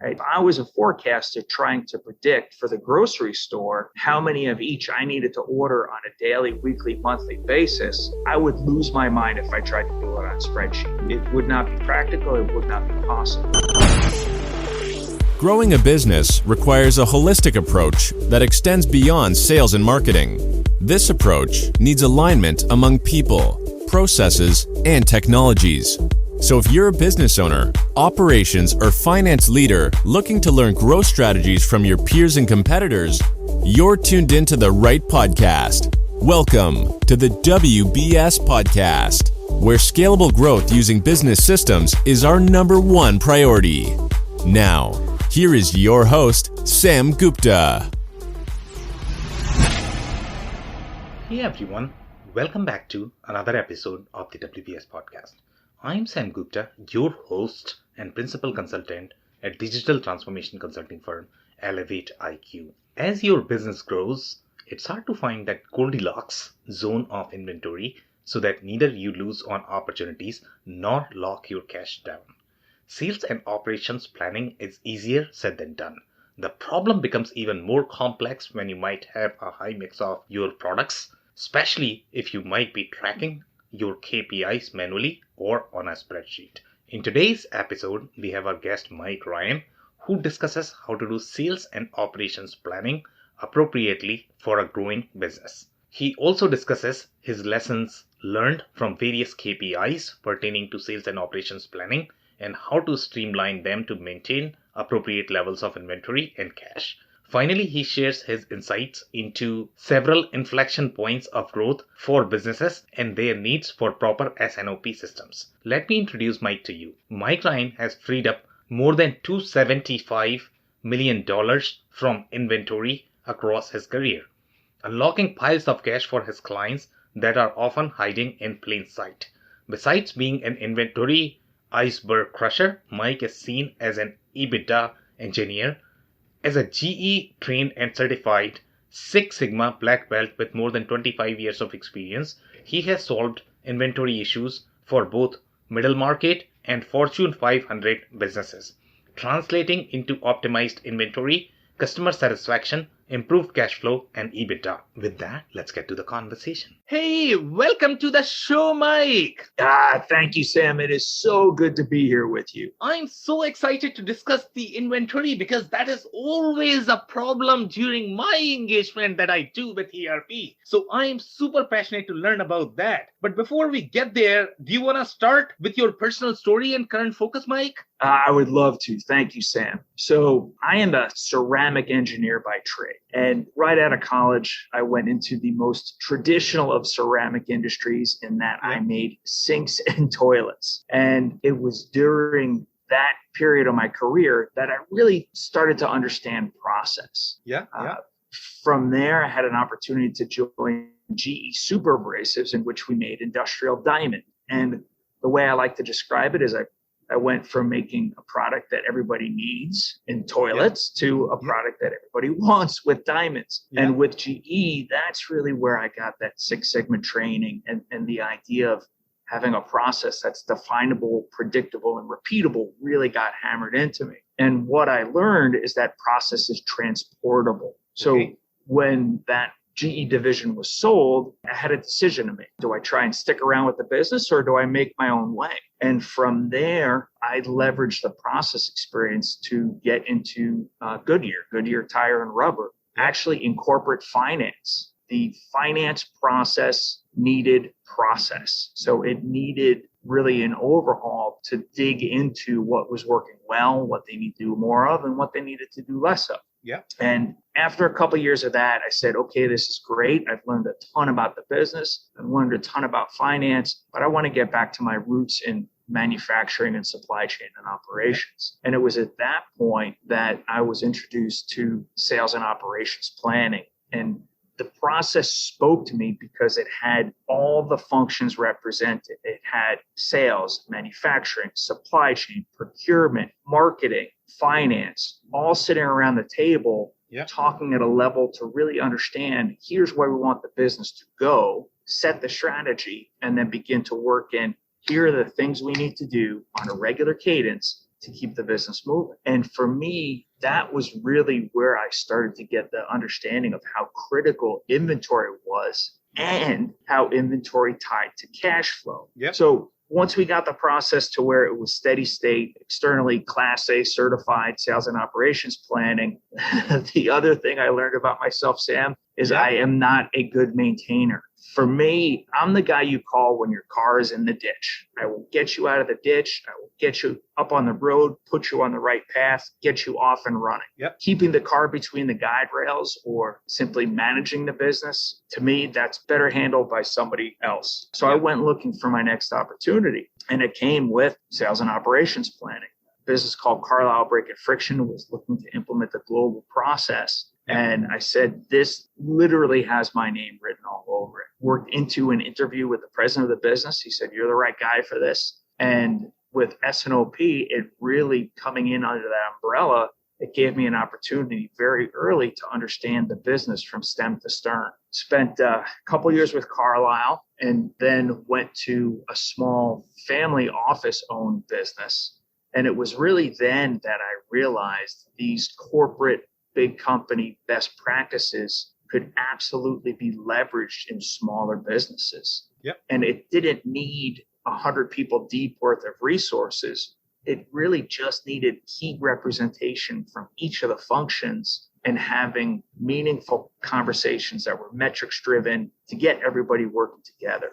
right? I was a forecaster trying to predict for the grocery store how many of each I needed to order on a daily, weekly, monthly basis. I would lose my mind if I tried to do it on a spreadsheet. It would not be practical. It would not be possible. Growing a business requires a holistic approach that extends beyond sales and marketing. This approach needs alignment among people, processes, and technologies. So if you're a business owner, operations, or finance leader looking to learn growth strategies from your peers and competitors, you're tuned into the right podcast. Welcome to the WBS Podcast, where scalable growth using business systems is our number one priority. Now, here is your host, Sam Gupta. Hey everyone, welcome back to another episode of the WBS Podcast. I'm Sam Gupta, your host and principal consultant at digital transformation consulting firm Elevate IQ. As your business grows, it's hard to find that Goldilocks zone of inventory so that neither you lose on opportunities nor lock your cash down. Sales and operations planning is easier said than done. The problem becomes even more complex when you might have a high mix of your products, especially if you might be tracking your KPIs manually or on a spreadsheet. In today's episode, we have our guest Mike Ryan, who discusses how to do sales and operations planning appropriately for a growing business. He also discusses his lessons learned from various KPIs pertaining to sales and operations planning and how to streamline them to maintain appropriate levels of inventory and cash. Finally, he shares his insights into several inflection points of growth for businesses and their needs for proper S&OP systems. Let me introduce Mike to you. Mike Ryan has freed up more than $275 million from inventory across his career, unlocking piles of cash for his clients that are often hiding in plain sight. Besides being an inventory iceberg crusher, Mike is seen as an EBITDA engineer. As a GE trained and certified Six Sigma black belt with more than 25 years of experience, he has solved inventory issues for both middle market and Fortune 500 businesses, translating into optimized inventory, customer satisfaction, improved cash flow, and EBITDA. With that, let's get to the conversation. Hey, welcome to the show, Mike. Thank you, Sam. It is so good to be here with you. I'm so excited to discuss the inventory because that is always a problem during my engagement that I do with ERP. So I'm super passionate to learn about that. But before we get there, do you want to start with your personal story and current focus, Mike? I would love to. Thank you, Sam. So I am a ceramic engineer by trade. And right out of college, I went into the most traditional of ceramic industries in that I made sinks and toilets. And it was during that period of my career that I really started to understand process. From there, I had an opportunity to join GE Super Abrasives, in which we made industrial diamond. And the way I like to describe it is I went from making a product that everybody needs in toilets to a product that everybody wants with diamonds. And with GE, that's really where I got that Six Sigma training and the idea of having a process that's definable, predictable, and repeatable really got hammered into me. And what I learned is that process is transportable. So when that GE division was sold, I had a decision to make. Do I try and stick around with the business or do I make my own way? And from there, I leveraged the process experience to get into Goodyear Tire and Rubber, actually in corporate finance. The finance process needed process. So it needed really an overhaul to dig into what was working well, what they need to do more of, and what they needed to do less of. And after a couple of years of that, I said, okay, this is great. I've learned a ton about the business. I've learned a ton about finance, but I want to get back to my roots in manufacturing and supply chain and operations. And it was at that point that I was introduced to sales and operations planning. And the process spoke to me because it had all the functions represented. It had sales, manufacturing, supply chain, procurement, marketing, finance, all sitting around the table, talking at a level to really understand, here's where we want the business to go, set the strategy, and then begin to work in, here are the things we need to do on a regular cadence to keep the business moving. And for me, that was really where I started to get the understanding of how critical inventory was and how inventory tied to cash flow. Yep. So once we got the process to where it was steady state, externally Class A certified sales and operations planning, the other thing I learned about myself, Sam, is I am not a good maintainer. For me, I'm the guy you call when your car is in the ditch. I will get you out of the ditch. I will get you up on the road, put you on the right path, get you off and running. Yep. Keeping the car between the guide rails or simply managing the business, to me, that's better handled by somebody else. So I went looking for my next opportunity, and it came with sales and operations planning. A business called Carlisle Brake and Friction was looking to implement the global process. And I said, this literally has my name written all over it. Worked into an interview with the president of the business. He said, you're the right guy for this. And with S&OP, it really coming in under that umbrella, it gave me an opportunity very early to understand the business from stem to stern. Spent a couple years with Carlisle and then went to a small family office-owned business. And it was really then that I realized these corporate big company best practices could absolutely be leveraged in smaller businesses. Yep. And it didn't need 100 people deep worth of resources. It really just needed key representation from each of the functions and having meaningful conversations that were metrics driven to get everybody working together.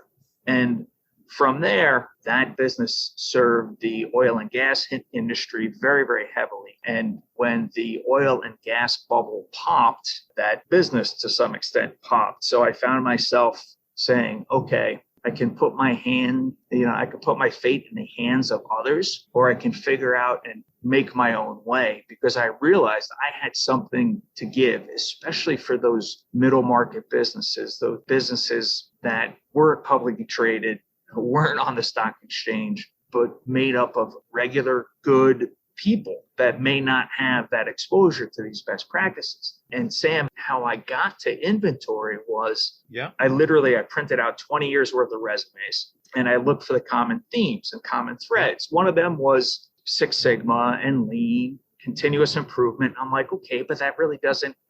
And from there, that business served the oil and gas industry very, very heavily. And when the oil and gas bubble popped, that business to some extent popped. So I found myself saying, okay, I can put my I can put my fate in the hands of others, or I can figure out and make my own way, because I realized I had something to give, especially for those middle market businesses, those businesses that weren't publicly traded, who weren't on the stock exchange, but made up of regular, good people that may not have that exposure to these best practices. And Sam, how I got to inventory was I printed out 20 years worth of resumes and I looked for the common themes and common threads. One of them was Six Sigma and lean, continuous improvement. I'm like, okay, but that really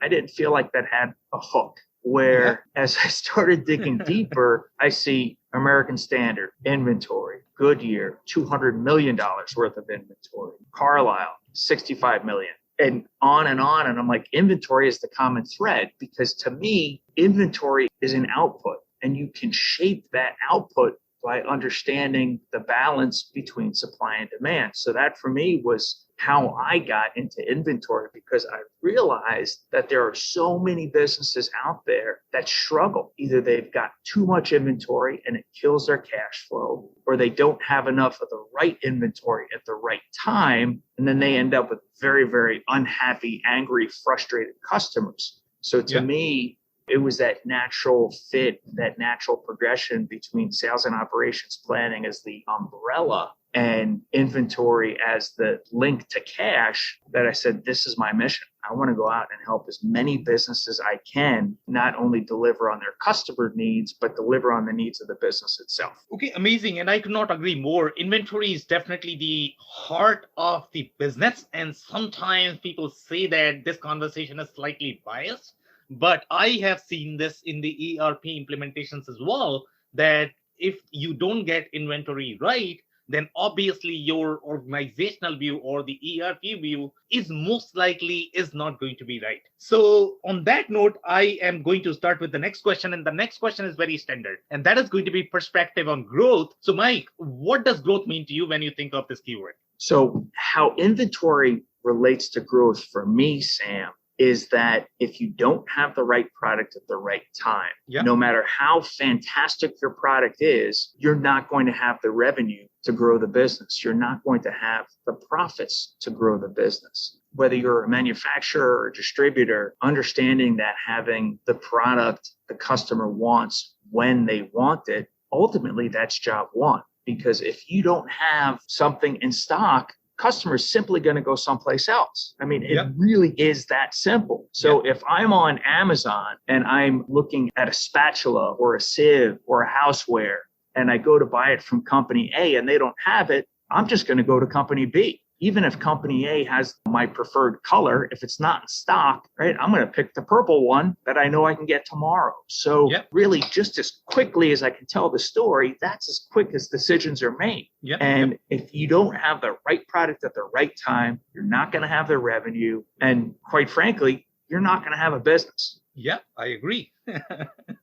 I didn't feel like that had a hook. Where as I started digging deeper, I see American Standard, inventory, Goodyear, $200 million worth of inventory, Carlisle, $65 million, and on and on. And I'm like, inventory is the common thread, because to me, inventory is an output, and you can shape that output by understanding the balance between supply and demand. So that for me was how I got into inventory, because I realized that there are so many businesses out there that struggle. Either they've got too much inventory and it kills their cash flow, or they don't have enough of the right inventory at the right time. And then they end up with very, very unhappy, angry, frustrated customers. So to me, it was that natural fit, that natural progression between sales and operations planning as the umbrella and inventory as the link to cash, that I said, this is my mission. I want to go out and help as many businesses I can, not only deliver on their customer needs, but deliver on the needs of the business itself. Okay, amazing. And I could not agree more. Inventory is definitely the heart of the business. And sometimes people say that this conversation is slightly biased, but I have seen this in the ERP implementations as well, that if you don't get inventory right, then obviously your organizational view or the ERP view is most likely is not going to be right. So on that note, I am going to start with the next question. And the next question is very standard. And that is going to be perspective on growth. So Mike, what does growth mean to you when you think of this keyword? So how inventory relates to growth for me, Sam, is that if you don't have the right product at the right time, no matter how fantastic your product is, you're not going to have the revenue to grow the business. You're not going to have the profits to grow the business. Whether you're a manufacturer or a distributor, understanding that having the product the customer wants when they want it, ultimately that's job one. Because if you don't have something in stock, customer's simply going to go someplace else. I mean, it really is that simple. So if I'm on Amazon and I'm looking at a spatula or a sieve or a houseware, and I go to buy it from company A and they don't have it, I'm just going to go to company B. even if company A has my preferred color, if it's not in stock, right, I'm going to pick the purple one that I know I can get tomorrow. So really, just as quickly as I can tell the story, that's as quick as decisions are made. And if you don't have the right product at the right time, you're not going to have the revenue. And quite frankly, you're not going to have a business. Yeah, I agree.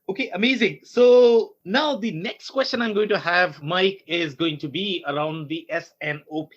Okay, amazing. So now the next question I'm going to have, Mike, is going to be around the S&OP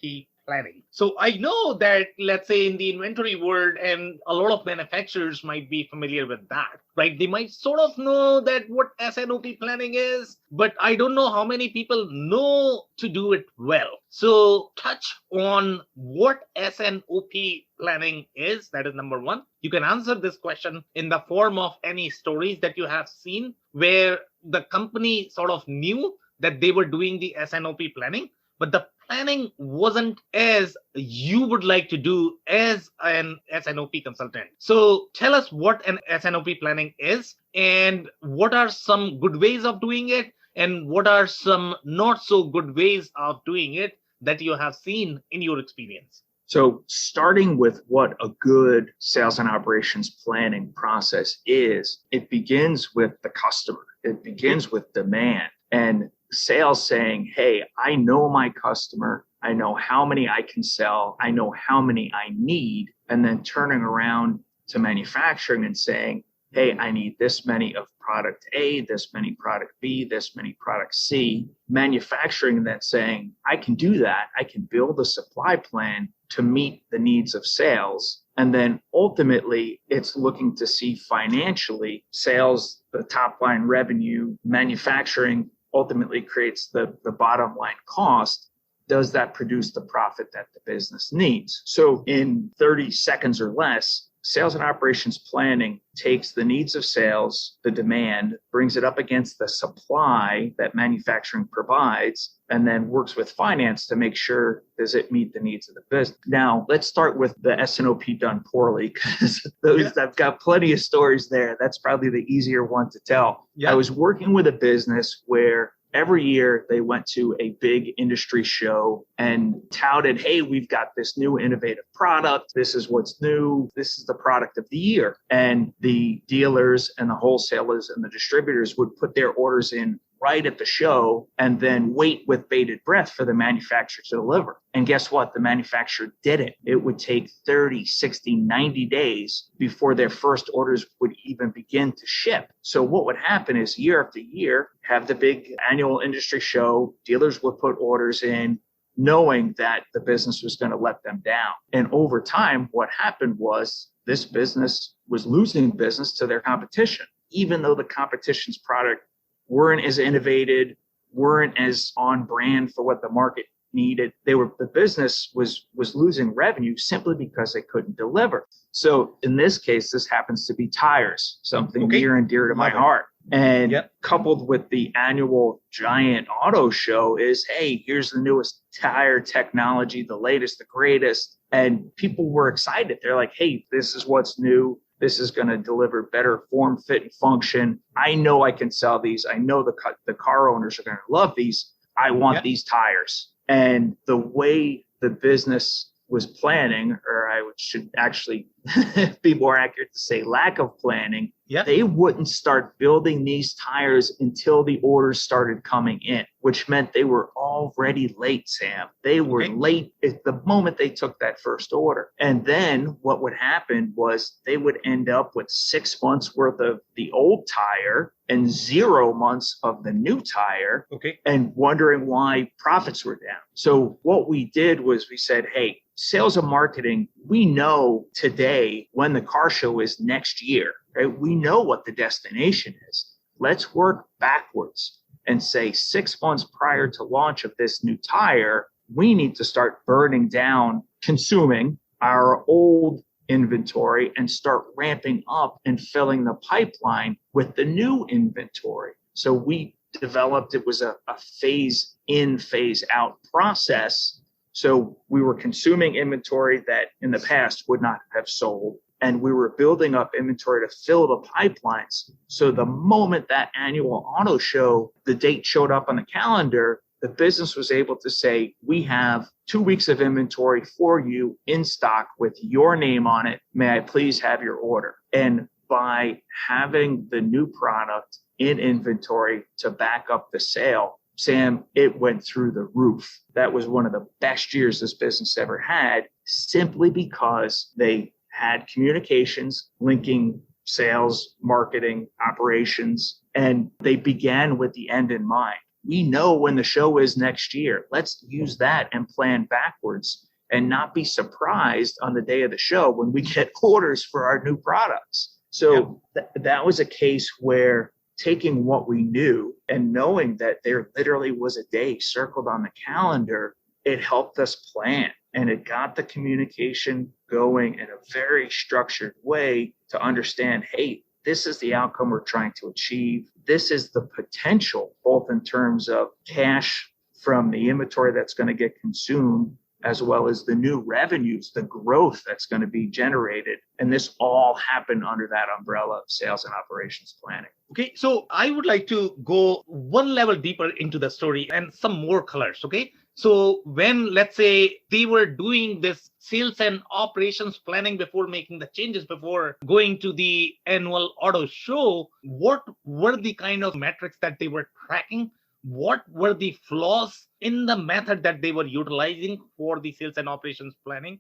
planning. So I know that, let's say, in the inventory world, and a lot of manufacturers might be familiar with that, right? They might sort of know that what S&OP planning is, but I don't know how many people know to do it well. So touch on what S&OP planning is. That is number one. You can answer this question in the form of any stories that you have seen where the company sort of knew that they were doing the S&OP planning, but the planning wasn't as you would like to do as an S&OP consultant. So tell us what an S&OP planning is, and what are some good ways of doing it, and what are some not so good ways of doing it that you have seen in your experience. So starting with what a good sales and operations planning process is, it begins with the customer. It begins with demand and sales saying, hey, I know my customer. I know how many I can sell. I know how many I need. And then turning around to manufacturing and saying, hey, I need this many of product A, this many product B, this many product C. Manufacturing then saying, I can do that. I can build a supply plan to meet the needs of sales. And then ultimately, it's looking to see financially sales, the top line revenue, manufacturing ultimately creates the bottom line cost. Does that produce the profit that the business needs? So in 30 seconds or less, sales and operations planning takes the needs of sales, the demand, brings it up against the supply that manufacturing provides, and then works with finance to make sure, does it meet the needs of the business? Now, let's start with the S&OP done poorly, because I've got plenty of stories there. That's probably the easier one to tell. I was working with a business where every year they went to a big industry show and touted, hey, we've got this new innovative product. This is what's new. This is the product of the year. And the dealers and the wholesalers and the distributors would put their orders in right at the show and then wait with bated breath for the manufacturer to deliver. And guess what? The manufacturer didn't. It would take 30, 60, 90 days before their first orders would even begin to ship. So what would happen is year after year, have the big annual industry show, dealers would put orders in, knowing that the business was going to let them down. And over time, what happened was this business was losing business to their competition, even though the competition's product weren't as innovated, weren't as on brand for what the market needed. The business was losing revenue simply because they couldn't deliver. So in this case, this happens to be tires, something near and dear to my heart. And coupled with the annual giant auto show is, hey, here's the newest tire technology, the latest, the greatest. And people were excited. They're like, hey, this is what's new. This is going to deliver better form, fit, and function. I know I can sell these. I know the car owners are going to love these. I want these tires. And the way the business was planning, or I should actually be more accurate to say lack of planning, they wouldn't start building these tires until the orders started coming in, which meant they were already late, Sam. They were late at the moment they took that first order. And then what would happen was they would end up with 6 months worth of the old tire and 0 months of the new tire and wondering why profits were down. So what we did was we said, hey, sales and marketing, we know today when the car show is next year, right? We know what the destination is. Let's work backwards and say 6 months prior to launch of this new tire, we need to start burning down, consuming our old inventory and start ramping up and filling the pipeline with the new inventory. So we developed, it was a phase in, phase out process. So we were consuming inventory that in the past would not have sold, and we were building up inventory to fill the pipelines. So the moment that annual auto show, the date showed up on the calendar, the business was able to say, we have 2 weeks of inventory for you in stock with your name on it. May I please have your order? And by having the new product in inventory to back up the sale, Sam, it went through the roof. That was one of the best years this business ever had, simply because they had communications linking sales, marketing, operations, and they began with the end in mind. We know when the show is next year. Let's use that and plan backwards and not be surprised on the day of the show when we get orders for our new products. So that was a case where taking what we knew and knowing that there literally was a day circled on the calendar, it helped us plan, and it got the communication going in a very structured way to understand, hey, this is the outcome we're trying to achieve. This is the potential, both in terms of cash from the inventory that's going to get consumed, as well as the new revenues, the growth that's going to be generated. And this all happened under that umbrella of sales and operations planning. Okay, so I would like to go one level deeper into the story and some more colors, okay? So when, let's say, they were doing this sales and operations planning before making the changes, before going to the annual auto show, what were the kind of metrics that they were tracking? What were the flaws in the method that they were utilizing for the sales and operations planning?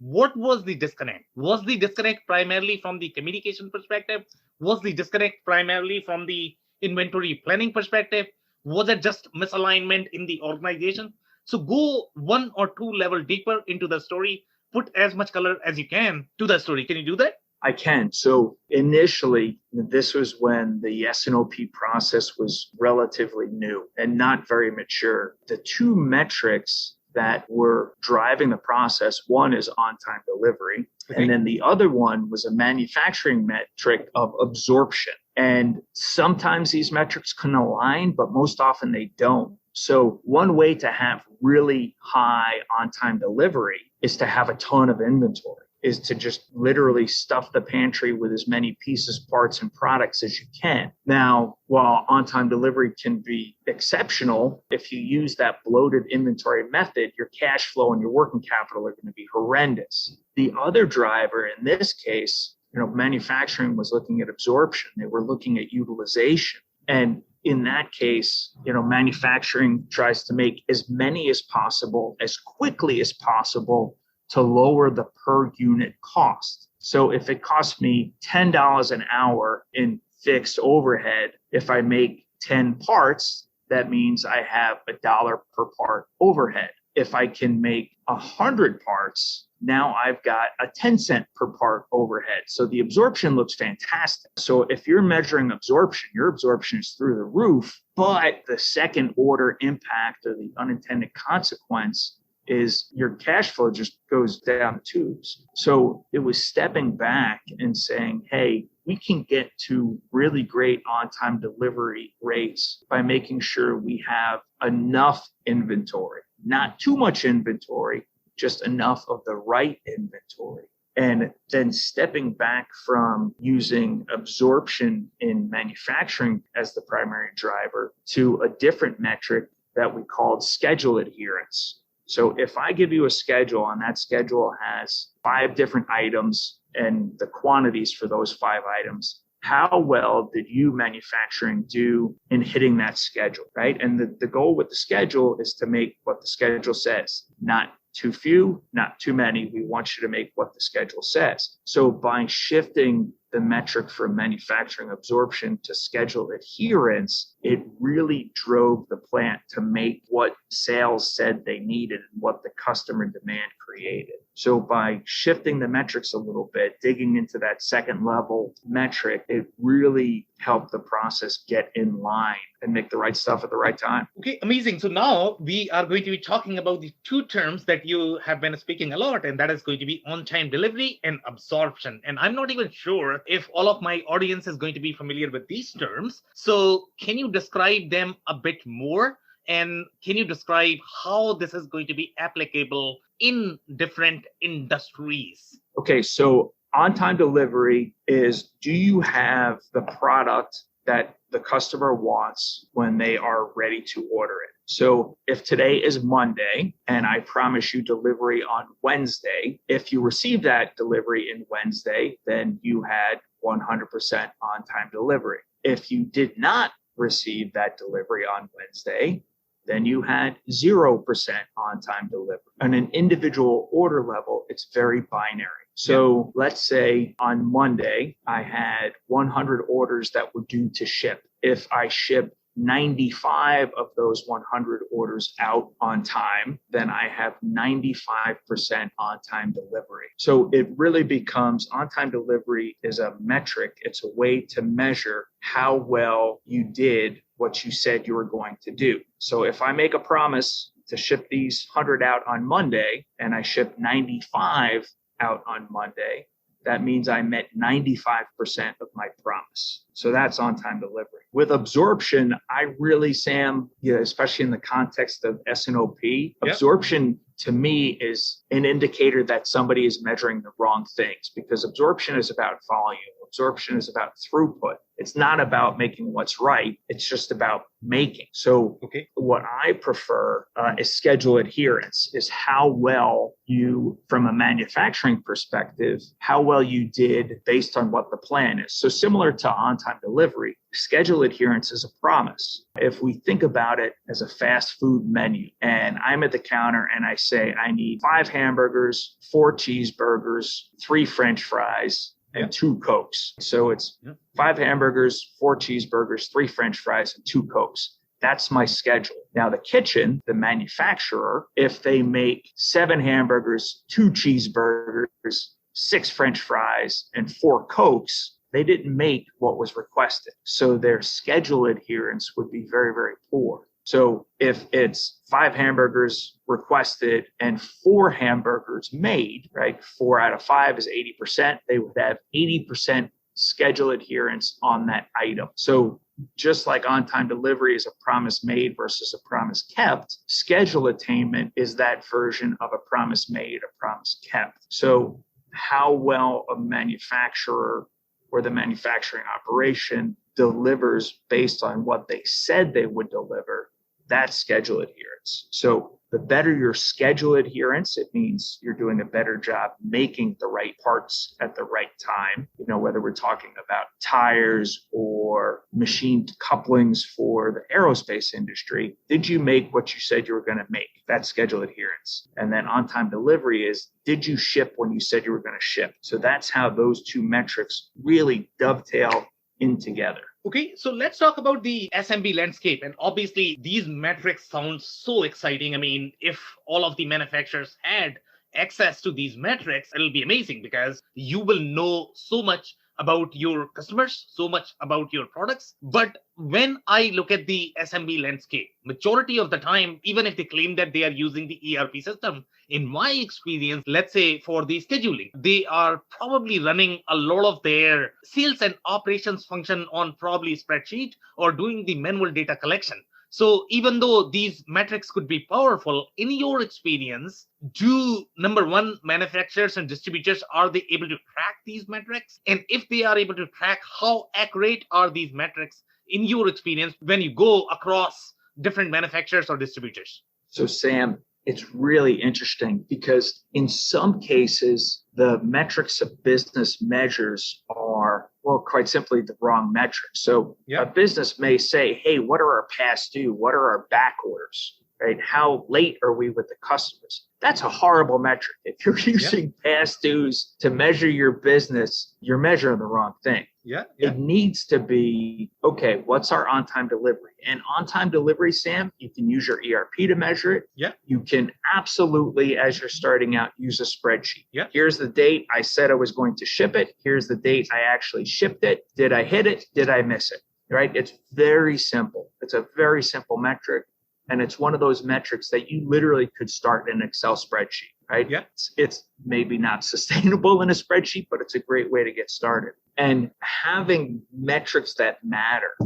What was the disconnect? Was the disconnect primarily from the communication perspective? Was the disconnect primarily from the inventory planning perspective? Was it just misalignment in the organization? So go 1 or 2 level deeper into the story. Put as much color as you can to the story. Can you do that? I can. So initially, this was when the S&OP process was relatively new and not very mature. The 2 metrics that were driving the process, one is on-time delivery, and then the other one was a manufacturing metric of absorption. And sometimes these metrics can align, but most often they don't. So one way to have really high on-time delivery is to have a ton of inventory, is to just literally stuff the pantry with as many pieces, parts, and products as you can. Now, while on-time delivery can be exceptional, if you use that bloated inventory method, your cash flow and your working capital are going to be horrendous. The other driver in this case, manufacturing was looking at absorption. They were looking at utilization. And in that case, manufacturing tries to make as many as possible, as quickly as possible, to lower the per unit cost. So if it costs me $10 an hour in fixed overhead, if I make 10 parts, that means I have $1 per part overhead. If I can make 100 parts, now I've got a 10-cent per part overhead. So the absorption looks fantastic. So if you're measuring absorption, your absorption is through the roof, but the second order impact or the unintended consequence is your cash flow just goes down the tubes. So it was stepping back and saying, hey, we can get to really great on-time delivery rates by making sure we have enough inventory, not too much inventory, just enough of the right inventory. And then stepping back from using absorption in manufacturing as the primary driver to a different metric that we called schedule adherence. So if I give you a schedule and that schedule has 5 different items and the quantities for those 5 items, how well did you manufacturing do in hitting that schedule, right? And the goal with the schedule is to make what the schedule says, not too few, not too many. We want you to make what the schedule says. So by shifting the metric from manufacturing absorption to schedule adherence, it really drove the plant to make what sales said they needed and what the customer demand created. So by shifting the metrics a little bit, digging into that second level metric, it really helped the process get in line and make the right stuff at the right time. Okay, amazing. So now we are going to be talking about the 2 terms that you have been speaking a lot, and that is going to be on-time delivery and absorption. And I'm not even sure if all of my audience is going to be familiar with these terms. So can you describe them a bit more? And can you describe how this is going to be applicable in different industries? Okay, so on-time delivery is, do you have the product that the customer wants when they are ready to order it. So if today is Monday and I promise you delivery on Wednesday, if you receive that delivery in Wednesday, then you had 100% on-time delivery. If you did not receive that delivery on Wednesday, then you had 0% on-time delivery. On an individual order level, it's very binary. So let's say on Monday, I had 100 orders that were due to ship. If I ship 95 of those 100 orders out on time, then I have 95% on-time delivery. So it really becomes on-time delivery is a metric. It's a way to measure how well you did what you said you were going to do. So if I make a promise to ship these 100 out on Monday and I ship 95 out on Monday, that means I met 95% of my promise. So that's on-time delivery. With absorption, I really, Sam, especially in the context of S&OP, absorption to me is an indicator that somebody is measuring the wrong things, because absorption is about volume. Absorption is about throughput. It's not about making what's right. It's just about making. So what I prefer is schedule adherence, is how well you, from a manufacturing perspective, how well you did based on what the plan is. So similar to on-time delivery, schedule adherence is a promise. If we think about it as a fast food menu, and I'm at the counter and I say, I need 5 hamburgers, 4 cheeseburgers, 3 French fries, and 2 Cokes. So it's 5 hamburgers, 4 cheeseburgers, 3 French fries, and 2 Cokes. That's my schedule. Now, the kitchen, the manufacturer, if they make 7 hamburgers, 2 cheeseburgers, 6 French fries, and 4 Cokes, they didn't make what was requested. So their schedule adherence would be very, very poor. So if it's 5 hamburgers requested and 4 hamburgers made, right? 4 out of 5 is 80%. They would have 80% schedule adherence on that item. So just like on-time delivery is a promise made versus a promise kept, schedule attainment is that version of a promise made, a promise kept. So how well a manufacturer or the manufacturing operation delivers based on what they said they would deliver, that's schedule adherence. So the better your schedule adherence, it means you're doing a better job making the right parts at the right time. Whether we're talking about tires or machined couplings for the aerospace industry, did you make what you said you were going to make? That's schedule adherence. And then on-time delivery is, did you ship when you said you were going to ship? So that's how those two metrics really dovetail in together. Okay, so let's talk about the SMB landscape. And obviously, these metrics sound so exciting. I mean, if all of the manufacturers had access to these metrics, it'll be amazing, because you will know so much about your customers, so much about your products. But when I look at the SMB landscape, majority of the time, even if they claim that they are using the ERP system, in my experience, let's say for the scheduling, they are probably running a lot of their sales and operations function on probably spreadsheet or doing the manual data collection. So even though these metrics could be powerful, in your experience, do, number one, manufacturers and distributors, are they able to track these metrics? And if they are able to track, how accurate are these metrics in your experience when you go across different manufacturers or distributors? So Sam, it's really interesting, because in some cases, the metrics a business measures are, well, quite simply the wrong metrics. So a business may say, hey, what are our past due? What are our back orders? Right? How late are we with the customers? That's a horrible metric. If you're using past dues to measure your business, you're measuring the wrong thing. It needs to be, okay, what's our on-time delivery? And on-time delivery, Sam, you can use your ERP to measure it. You can absolutely, as you're starting out, use a spreadsheet. Here's the date I said I was going to ship it. Here's the date I actually shipped it. Did I hit it? Did I miss it? Right? It's very simple. It's a very simple metric. And it's one of those metrics that you literally could start in an Excel spreadsheet, right? It's maybe not sustainable in a spreadsheet, but it's a great way to get started. And having metrics that matter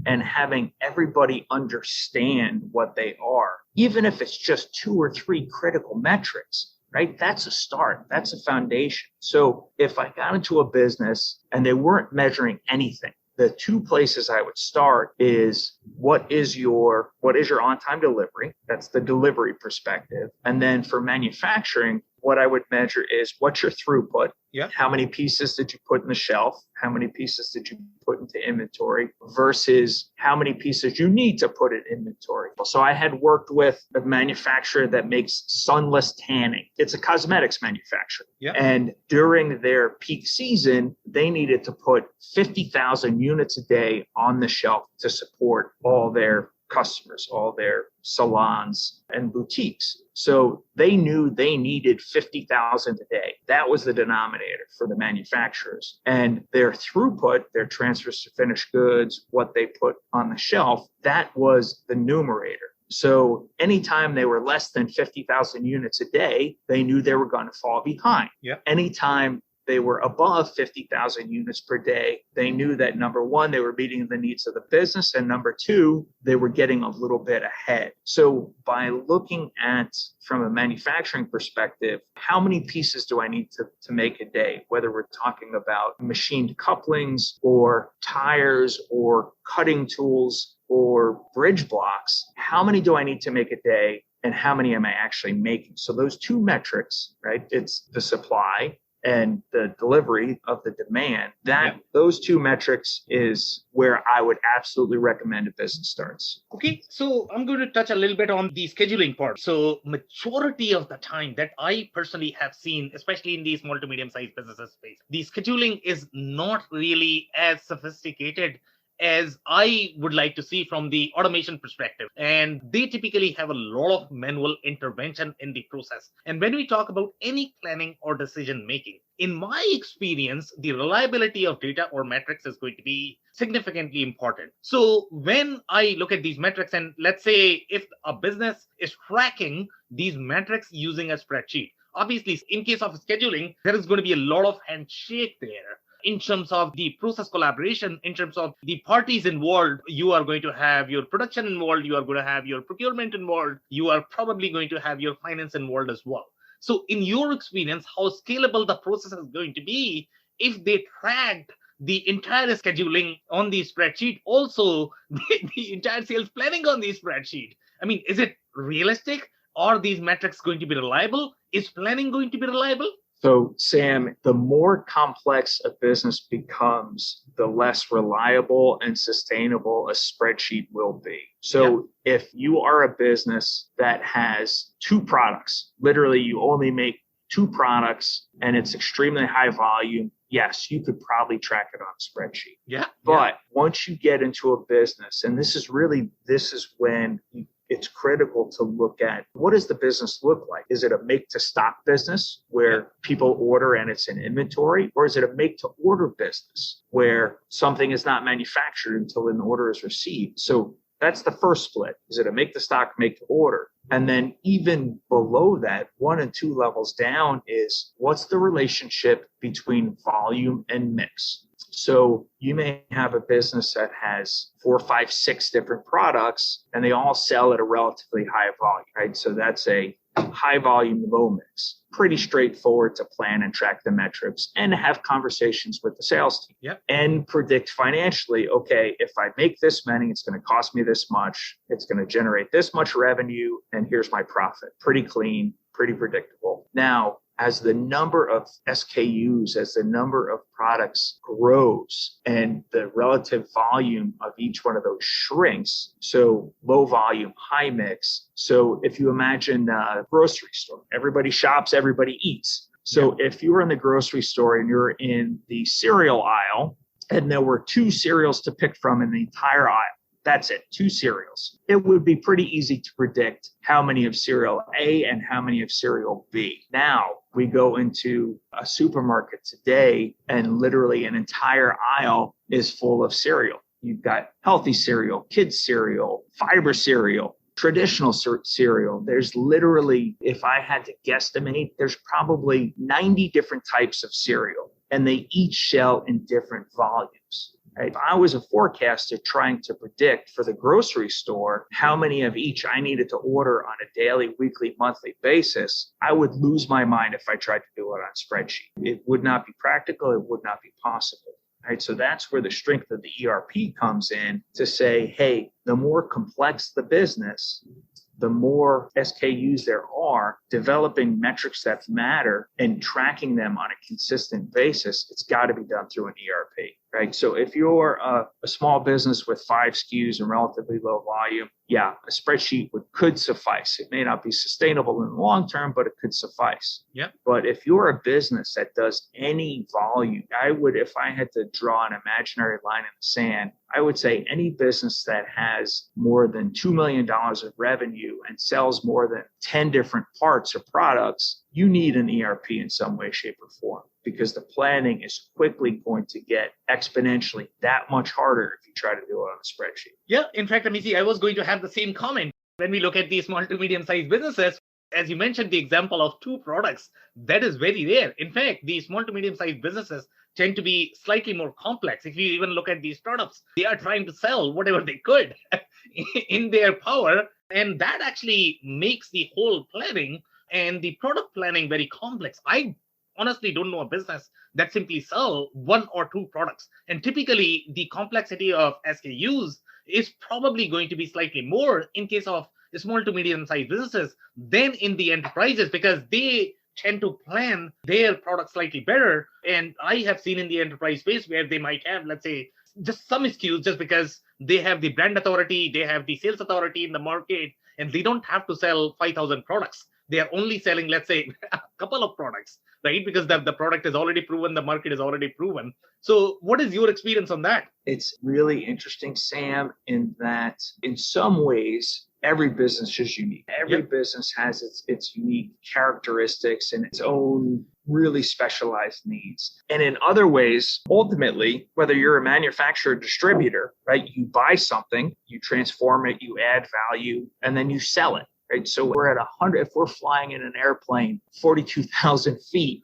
and having everybody understand what they are, even if it's just 2 or 3 critical metrics, right? That's a start. That's a foundation. So if I got into a business and they weren't measuring anything, the two places I would start is what is your on-time delivery? That's the delivery perspective. And then for manufacturing, what I would measure is what's your throughput? Yeah. How many pieces did you put in the shelf? How many pieces did you put into inventory versus how many pieces you need to put in inventory? So I had worked with a manufacturer that makes sunless tanning. It's a cosmetics manufacturer. Yeah. And during their peak season, they needed to put 50,000 units a day on the shelf to support all their customers, all their salons and boutiques. So they knew they needed 50,000 a day. That was the denominator for the manufacturers. And their throughput, their transfers to finished goods, what they put on the shelf, that was the numerator. So anytime they were less than 50,000 units a day, they knew they were going to fall behind. Yeah. Anytime they were above 50,000 units per day, they knew that number one, they were meeting the needs of the business. And number two, they were getting a little bit ahead. So by looking at, from a manufacturing perspective, how many pieces do I need to make a day, whether we're talking about machined couplings or tires or cutting tools or bridge blocks, how many do I need to make a day and how many am I actually making? So those two metrics, right? It's the supply and the delivery of the demand, those two metrics is where I would absolutely recommend a business starts. Okay, so I'm going to touch a little bit on the scheduling part. So majority of the time that I personally have seen, especially in these small to medium sized businesses space, the scheduling is not really as sophisticated as I would like to see from the automation perspective. And they typically have a lot of manual intervention in the process. And when we talk about any planning or decision making, in my experience, the reliability of data or metrics is going to be significantly important. So when I look at these metrics, and let's say if a business is tracking these metrics using a spreadsheet, obviously in case of scheduling, there is going to be a lot of handshake there. In terms of the process collaboration, in terms of the parties involved, you are going to have your production involved, you are going to have your procurement involved, you are probably going to have your finance involved as well. So in your experience, how scalable the process is going to be if they tracked the entire scheduling on the spreadsheet, also the entire sales planning on the spreadsheet? I mean, is it realistic? Are these metrics going to be reliable? Is planning going to be reliable? So, Sam, the more complex a business becomes, the less reliable and sustainable a spreadsheet will be. So if you are a business that has two products, literally you only make two products and it's extremely high volume, yes, you could probably track it on a spreadsheet. Yeah. But once you get into a business, and this is when it's critical to look at what does the business look like? Is it a make to stock business where people order and it's in inventory? Or is it a make to order business where something is not manufactured until an order is received? So that's the first split. Is it a make to stock, make to order? And then even below that, 1 and 2 levels down is what's the relationship between volume and mix? So you may have a business that has 4, 5, 6 different products and they all sell at a relatively high volume, right? So that's a high volume, low mix. Pretty straightforward to plan and track the metrics and have conversations with the sales team and predict financially, okay, if I make this many, it's going to cost me this much. It's going to generate this much revenue. And here's my profit. Pretty clean, pretty predictable. Now, as the number of SKUs, as the number of products grows and the relative volume of each one of those shrinks, so low volume, high mix. So if you imagine a grocery store, everybody shops, everybody eats. So if you were in the grocery store and you're in the cereal aisle and there were 2 cereals to pick from in the entire aisle, that's it, 2 cereals. It would be pretty easy to predict how many of cereal A and how many of cereal B. Now, we go into a supermarket today and literally an entire aisle is full of cereal. You've got healthy cereal, kids cereal, fiber cereal, traditional cereal. There's literally, if I had to guesstimate, there's probably 90 different types of cereal and they each sell in different volumes. If I was a forecaster trying to predict for the grocery store how many of each I needed to order on a daily, weekly, monthly basis, I would lose my mind if I tried to do it on a spreadsheet. It would not be practical. It would not be possible. right? So that's where the strength of the ERP comes in to say, hey, the more complex the business, the more SKUs there are, developing metrics that matter and tracking them on a consistent basis, it's got to be done through an ERP, right? So if you're a small business with 5 SKUs and relatively low volume, yeah, a spreadsheet could suffice. It may not be sustainable in the long term, but it could suffice. Yeah. But if you're a business that does any volume, I would, if I had to draw an imaginary line in the sand, I would say any business that has more than $2 million of revenue and sells more than 10 different parts or products, you need an ERP in some way, shape, or form, because the planning is quickly going to get exponentially that much harder if you try to do it on a spreadsheet. Yeah, in fact, Amici, I was going to have the same comment. When we look at these small to medium-sized businesses, as you mentioned, the example of 2 products, that is very rare. In fact, these small to medium-sized businesses tend to be slightly more complex. If you even look at these startups, they are trying to sell whatever they could in their power. And that actually makes the whole planning and the product planning very complex. I honestly don't know a business that simply sell 1 or 2 products. And typically, the complexity of SKUs is probably going to be slightly more in case of small to medium-sized businesses than in the enterprises, because they tend to plan their products slightly better. And I have seen in the enterprise space where they might have, let's say, just some SKUs just because they have the brand authority, they have the sales authority in the market, and they don't have to sell 5,000 products. They are only selling, let's say, a couple of products, right? Because the product is already proven, the market is already proven. So what is your experience on that? It's really interesting, Sam, in that in some ways, every business is unique. Every business has its unique characteristics and its own really specialized needs. And in other ways, ultimately, whether you're a manufacturer or distributor, right, you buy something, you transform it, you add value, and then you sell it. Right. So we're at 100, if we're flying in an airplane, 42,000 feet,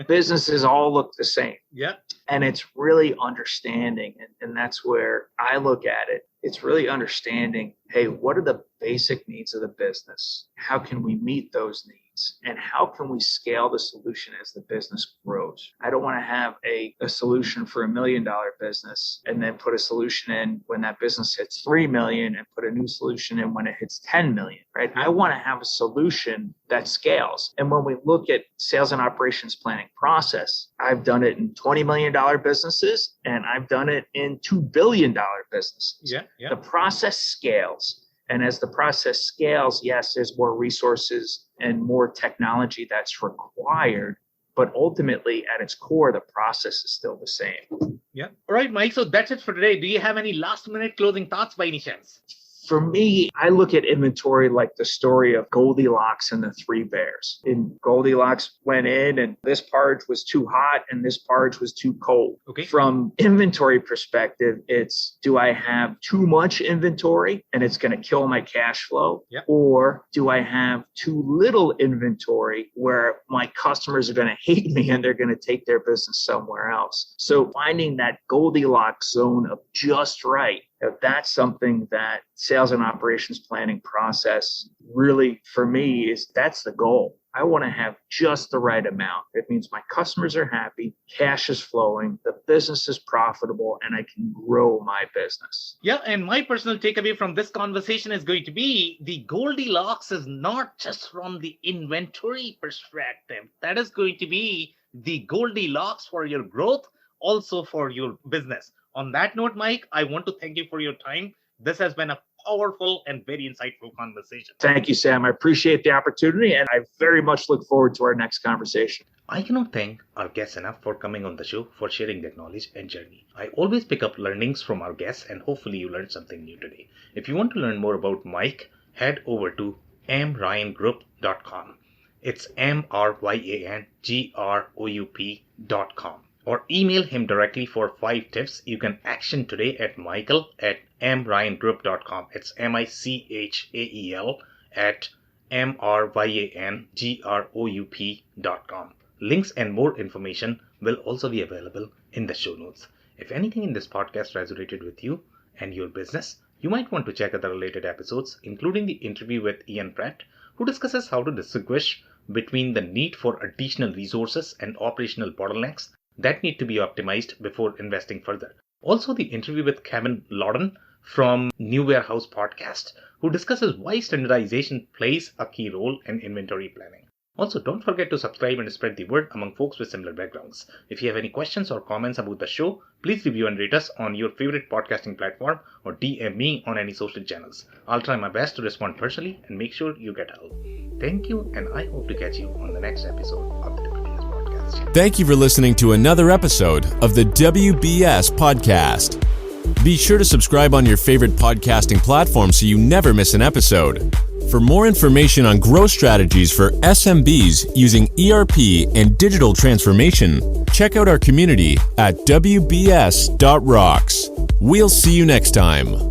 businesses all look the same. Yeah. And it's really understanding. And that's where I look at it. It's really understanding, hey, what are the basic needs of the business? How can we meet those needs? And how can we scale the solution as the business grows? I don't want to have a solution for $1 million business and then put a solution in when that business hits 3 million and put a new solution in when it hits 10 million, right? I want to have a solution that scales. And when we look at sales and operations planning process, I've done it in $20 million businesses and I've done it in $2 billion businesses. Yeah. The process scales. And as the process scales, yes, there's more resources and more technology that's required. But ultimately, at its core, the process is still the same. Yeah. All right, Mike. So that's it for today. Do you have any last-minute closing thoughts by any chance? For me, I look at inventory like the story of Goldilocks and the 3 bears. And Goldilocks went in and this porridge was too hot and this porridge was too cold. Okay. From inventory perspective, it's, do I have too much inventory and it's going to kill my cash flow? Yep. Or do I have too little inventory where my customers are going to hate me and they're going to take their business somewhere else? So finding that Goldilocks zone of just right, that's something that sales and operations planning process really, for me, that's the goal. I want to have just the right amount. It means my customers are happy, cash is flowing, the business is profitable, and I can grow my business. Yeah, and my personal takeaway from this conversation is going to be the Goldilocks is not just from the inventory perspective. That is going to be the Goldilocks for your growth, also for your business. On that note, Mike, I want to thank you for your time. This has been a powerful and very insightful conversation. Thank you, Sam. I appreciate the opportunity, and I very much look forward to our next conversation. I cannot thank our guests enough for coming on the show, for sharing their knowledge and journey. I always pick up learnings from our guests, and hopefully you learned something new today. If you want to learn more about Mike, head over to mryangroup.com. It's mryangroup.com. Or email him directly for 5 tips you can action today at michael@mryangroup.com. It's michael@mryangroup.com. Links and more information will also be available in the show notes. If anything in this podcast resonated with you and your business, you might want to check other related episodes, including the interview with Ian Pratt, who discusses how to distinguish between the need for additional resources and operational bottlenecks that need to be optimized before investing further. Also, the interview with Kevin Lawton from New Warehouse Podcast, who discusses why standardization plays a key role in inventory planning. Also, don't forget to subscribe and spread the word among folks with similar backgrounds. If you have any questions or comments about the show, please review and rate us on your favorite podcasting platform or DM me on any social channels. I'll try my best to respond personally and make sure you get help. Thank you, and I hope to catch you on the next episode of the WBS Podcast. Thank you for listening to another episode of the WBS Podcast. Be sure to subscribe on your favorite podcasting platform so you never miss an episode. For more information on growth strategies for SMBs using ERP and digital transformation, check out our community at WBS.rocks. We'll see you next time.